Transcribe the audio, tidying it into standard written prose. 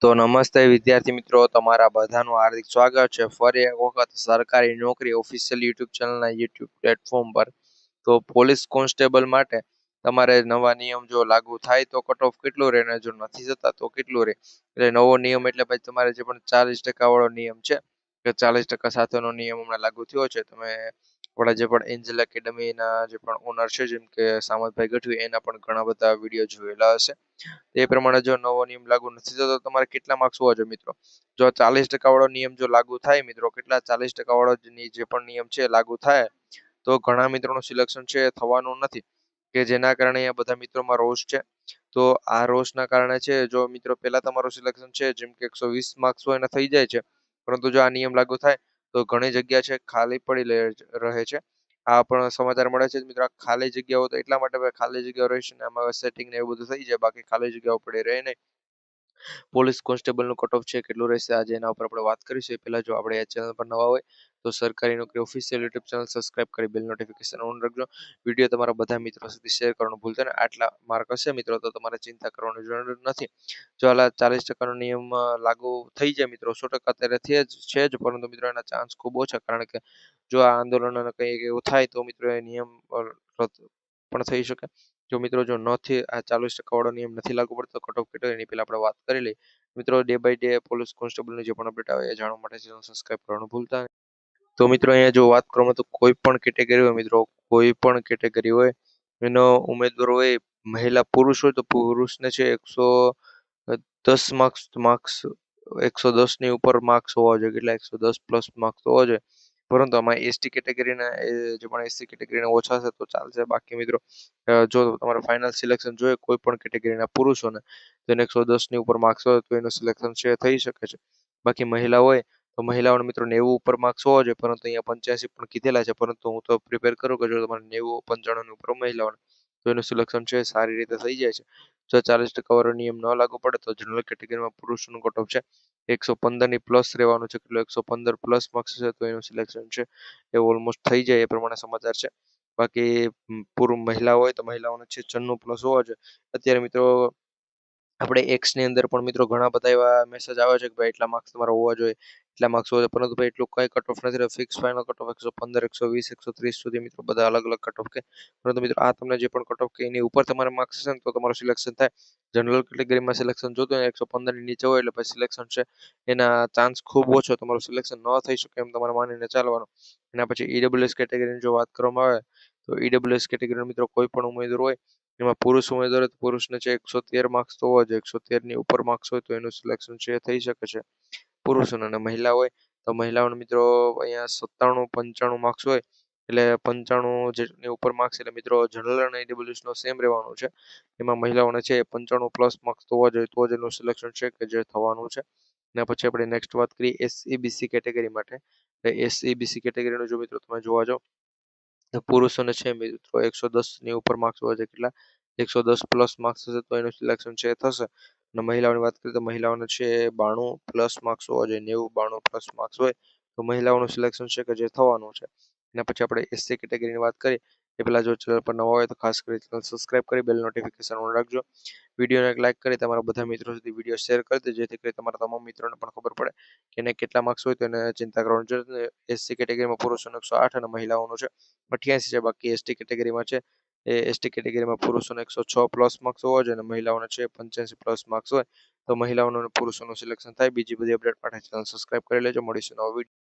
તો નમસ્તે વિદ્યાર્થી મિત્રો, તમારા બધાનું હાર્દિક સ્વાગત છે ફરી એક વખત સરકારી નોકરી ઓફિશિયલ યુટ્યુબ ચેનલના યુટ્યુબ પ્લેટફોર્મ પર. તો પોલીસ કોન્સ્ટેબલ માટે તમારે નવા નિયમ જો લાગુ થાય તો કટ ઓફ કેટલું રહે, અને જો નથી થતા તો કેટલું રહે. એટલે નવો નિયમ એટલે ભાઈ તમારે જે પણ 40% વાળો નિયમ છે કે 40% સાથેનો નિયમ હમણાં લાગુ થયો છે. તમે આપણા જે પણ એન્જલ એકેડમીના જે પણ ઓનર છે, જેમ કે સામતભાઈ ગઢવી, એના પણ ઘણા બધા વિડીયો જોયેલા હશે. એ પ્રમાણે જો નવો નિયમ લાગુ નથી થતો તો તમારે કેટલા માર્ક્સ હોવા જોઈએ મિત્રો? જો 40% વાળો નિયમ જો લાગુ થાય મિત્રો, કેટલા 40% વાળો જે પણ નિયમ છે લાગુ થાય, તો ઘણા મિત્રોનું સિલેક્શન છે એ થવાનું નથી, કે જેના કારણે અહીંયા બધા મિત્રોમાં રોષ છે. તો આ રોષના કારણે છે, જો મિત્રો પહેલા તમારું સિલેક્શન છે જેમ કે 120 માર્ક્સ હોય એને થઈ જાય છે, પરંતુ જો આ નિયમ લાગુ થાય તો ઘણી જગ્યા છે ખાલી પડી રહે છે. આ પણ સમાચાર મળે છે મિત્રો. આ ખાલી જગ્યાઓ તો એટલા માટે ખાલી જગ્યાઓ રહેશે ને આમાં સેટિંગ ને એવું બધું થઈ જાય, બાકી ખાલી જગ્યાઓ પડી રહે નહીં. પોલીસ કોન્સ્ટેબલનું કટ ઓફ છે કેટલું રહેશે, આજે એના ઉપર આપણે વાત કરીશું. એ પહેલા જો આપણે આ ચેનલ પર નવા હોય તો સરકારી નોકરી ઓફિશિયલ યુટ્યુબ ચેનલ સબસ્ક્રાઇબ કરી બેલ નોટિફિકેશન ઓન રાખજો. વિડીયો તમારા બધા મિત્રો સુધી શેર કરવાનું ભૂલતા નહીં. આટલા માર્ક હશે મિત્રો તો તમારે ચિંતા કરવાની જરૂર નથી. જો આ 40%નો નિયમ લાગુ થઈ જાય મિત્રો, 100% અત્યારે છે જ, પરંતુ મિત્રો એના ચાન્સ ખૂબ ઓછા, કારણ કે જો આ આંદોલન અને કંઈક એવું થાય તો મિત્રો એ નિયમ રદ પણ થઈ શકે. જો મિત્રો જો નથી, આ 40% વાળો નિયમ નથી લાગુ પડતો, કટ ઓફ કેટલો એની પહેલા આપણે વાત કરી લઈએ. મિત્રો ડે બાય ડે પોલીસ કોન્સ્ટેબલની જે પણ અપડેટ આવે એ જાણવા માટે ચેનલ સબસ્ક્રાઇબ કરવાનું ભૂલતા નહીં. તો મિત્રો અહીંયા જો વાત કરવામાં તો કોઈ પણ કેટેગરી હોય મિત્રો, કોઈ પણ કેટેગરી હોય એનો ઉમેદવાર હોય, મહિલા પુરુષ હોય તો પુરુષને છે 110 માર્ક્સ 110ની ઉપર માર્ક્સ હોવા જોઈએ. કેટલા? 110+ માર્ક્સ હોવા જોઈએ. પરંતુ આમાં એસટી કેટેગરીના જે પણ એસસી કેટેગરીના ઓછા છે તો ચાલશે. બાકી મિત્રો જો તમારે ફાઇનલ સિલેક્શન જોઈએ કોઈ પણ કેટેગરીના પુરુષોને, તો એને 110ની ઉપર માર્ક્સ હોય તો એનું સિલેક્શન છે થઈ શકે છે. બાકી મહિલા હોય તો મહિલાઓને મિત્રો 90 ઉપર માર્ક્સ હોવા જોઈએ, પરંતુ અહીંયા 85 પણ કીધેલા છે. પરંતુ હું તો પ્રિપેર કરું કે જો તમારે 90-95 ઉપર મહિલાઓને, તો એનું સિલેક્શન છે સારી રીતે થઈ જાય છે. જો 40% વાળો નિયમ ન લાગુ પડે તો જનરલ કેટેગરીમાં પુરુષનું કટ ઓફ છે 115ની પ્લસ રહેવાનું છે. કેટલો? 115+ માર્ક્સ છે તો એનું સિલેક્શન છે એ ઓલમોસ્ટ થઈ જાય એ પ્રમાણે સમાચાર છે. બાકી પૂરું મહિલા હોય તો મહિલાઓને છે 96+ હોવા જોઈએ. અત્યારે મિત્રો આપણે એક્સની અંદર પણ મિત્રો ઘણા બધા એવા મેસેજ આવે છે કે ભાઈ એટલા માર્ક્સ તમારા હોવા જોઈએ, એટલા માર્ક્સ હોવા જોઈએ, પરંતુ ભાઈ એટલું કંઈ કટ ઓફ નથી. ફિક્સ ફાઇનલ કટ ઓફ 115, 120, 130 સુધી મિત્રો બધા અલગ અલગ કટ ઓફ કે. પરંતુ મિત્રો આ તમને જે પણ કટ ઓફ કે એની ઉપર તમારા માર્ક્સ હશે ને તો તમારું સિલેક્શન થાય. જનરલ કેટેગરીમાં સિલેક્શન જોતું હોય 115ની નીચે હોય એટલે પછી સિલેક્શન છે એના ચાન્સ ખૂબ ઓછો, તમારું સિલેક્શન ન થઈ શકે એમ તમારે માનીને ચાલવાનું. એના પછી ઈડબ્લ્યુએસ કેટેગરીની જો વાત કરવામાં આવે તો ઈડબ્લ્યુએસ કેટેગરીનો મિત્રો કોઈ પણ ઉમેદવાર હોય, એમાં પુરુષ ઉમેદવાર હોય તો પુરુષને છે 113 માર્ક્સ તો હોવા જોઈએ. 113ની ઉપર માર્ક્સ હોય તો એનું સિલેક્શન છે થઈ શકે છે પુરુષોને. અને મહિલા હોય તો મહિલાઓને મિત્રો અહીંયા 97-95 માર્ક્સ હોય, એટલે 95 જેટલી ઉપર માર્ક્સ, એટલે મિત્રો જનરલ અને ઈડબ્લ્યુએસનો સેમ રહેવાનું છે. એમાં મહિલાઓને છે 95+ માર્ક્સ તો હોવા જોઈએ, તો જ એનું સિલેક્શન છે કે જે થવાનું છે. અને પછી આપણે નેક્સ્ટ વાત કરીએ એસસીબીસી કેટેગરી માટે. એસસીબીસી કેટેગરીનું જો મિત્રો તમે જોવા જાઓ તો પુરુષોને છે મિત્રો 110ની ઉપર માર્ક્સ હોવા જોઈએ. કેટલા? 110+ માર્ક્સ હશે તો એનું સિલેક્શન છે થશે. અને મહિલાઓની વાત કરીએ તો મહિલાઓને છે 92+ માર્ક્સ હોવા જોઈએ. 90-92+ માર્ક્સ હોય તો મહિલાઓનું સિલેક્શન છે કે જે થવાનું છે. એના પછી આપણે એસસી કેટેગરીની વાત કરીએ એ પહેલાં જો ચેનલ પર નવા હોય તો ખાસ કરી ચેનલ સબસ્ક્રાઇબ કરી બેલ નોટિફિકેશન ઓન રાખજો. વિડીયોને એક લાઇક કરી તમારા બધા મિત્રો સુધી વિડીયો શેર કરી દો, જેથી કરી તમારા તમામ મિત્રોને પણ ખબર પડે કે એને કેટલા માર્ક્સ હોય તો એને ચિંતા કરવાની જરૂર નથી. એસસી કેટેગરીમાં પુરુષોને 108 અને મહિલાઓનું છે 88 છે. બાકી એસટી કેટેગરીમાં છે એ એસટી કેટેગરીમાં પુરુષોને 106+ માર્ક્સ હોવા જોઈએ અને મહિલાઓને છે 85+ માર્ક્સ હોય તો મહિલાઓનું અને પુરુષોનું સિલેક્શન થાય. બીજી બધી અપડેટ માટે ચેનલ સબસ્ક્રાઇબ કરી લેજો. મળીશું નવા વિડીયો.